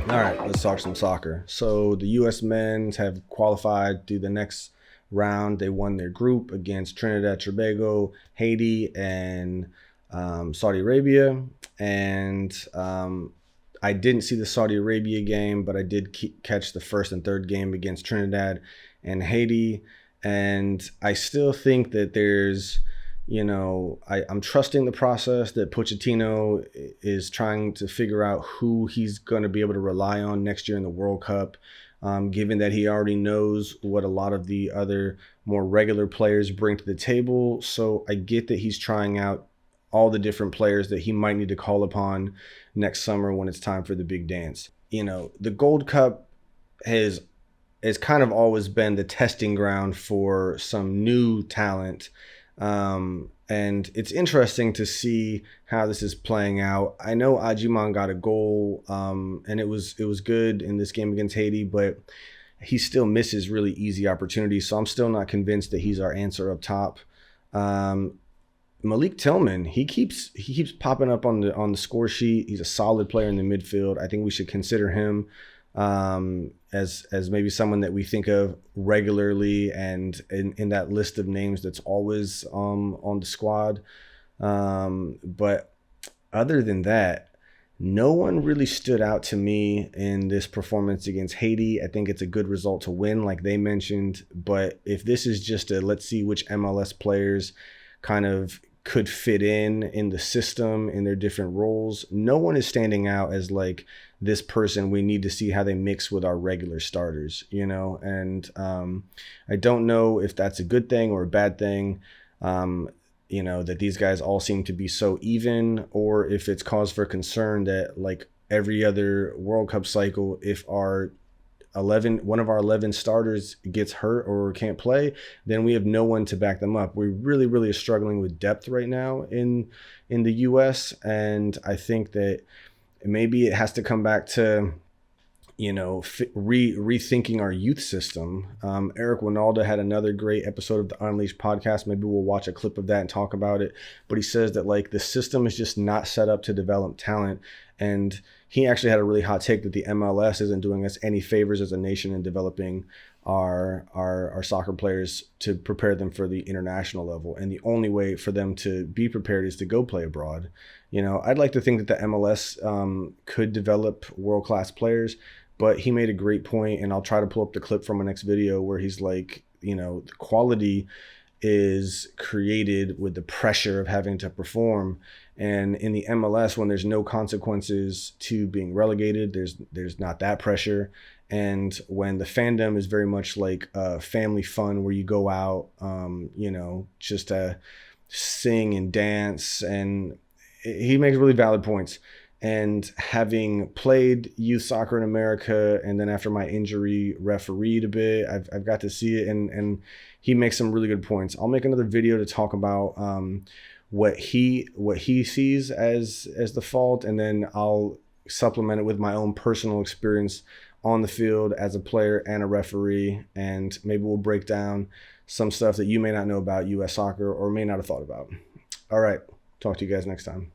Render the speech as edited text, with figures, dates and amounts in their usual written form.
All right, let's talk some soccer. So the U.S. men's have qualified through the next round. They won their group against Trinidad, Tobago, Haiti, and Saudi Arabia. And I didn't see the Saudi Arabia game, but I did catch the first and third game against Trinidad and Haiti. And I still think that I'm trusting the process that Pochettino is trying to figure out who he's going to be able to rely on next year in the World Cup, given that he already knows what a lot of the other more regular players bring to the table. So I get that he's trying out all the different players that he might need to call upon next summer when it's time for the big dance. The Gold Cup has kind of always been the testing ground for some new talent. And it's interesting to see how this is playing out. I know Ajiman got a goal, and it was good in this game against Haiti, but he still misses really easy opportunities. So I'm still not convinced that he's our answer up top. Malik Tillman, he keeps popping up on the score sheet. He's a solid player in the midfield. I think we should consider him as maybe someone that we think of regularly and in that list of names that's always on the squad. But other than that, no one really stood out to me in this performance against Haiti. I think it's a good result to win, like they mentioned. But if this is just a let's see which MLS players kind of could fit in the system in their different roles, no one is standing out as like this person we need to see how they mix with our regular starters, and I don't know if that's a good thing or a bad thing, that these guys all seem to be so even, or if it's cause for concern that like every other World Cup cycle, if one of our 11 starters gets hurt or can't play, then we have no one to back them up. We really, really are struggling with depth right now in the U.S. And I think that maybe it has to come back to, rethinking our youth system. Eric Winalda had another great episode of the Unleashed podcast. Maybe we'll watch a clip of that and talk about it. But he says that like the system is just not set up to develop talent. And he actually had a really hot take that the MLS isn't doing us any favors as a nation in developing our soccer players to prepare them for the international level. And the only way for them to be prepared is to go play abroad. I'd like to think that the MLS could develop world-class players, but he made a great point, and I'll try to pull up the clip from my next video where he's like, the quality is created with the pressure of having to perform. And in the MLS, when there's no consequences to being relegated, there's not that pressure. And when the fandom is very much like family fun, where you go out, just to sing and dance, and he makes really valid points. And having played youth soccer in America, and then after my injury, refereed a bit, I've got to see it, and he makes some really good points. I'll make another video to talk about what he sees as the fault, and then I'll supplement it with my own personal experience on the field as a player and a referee, and maybe we'll break down some stuff that you may not know about U.S. soccer or may not have thought about. All right, talk to you guys next time.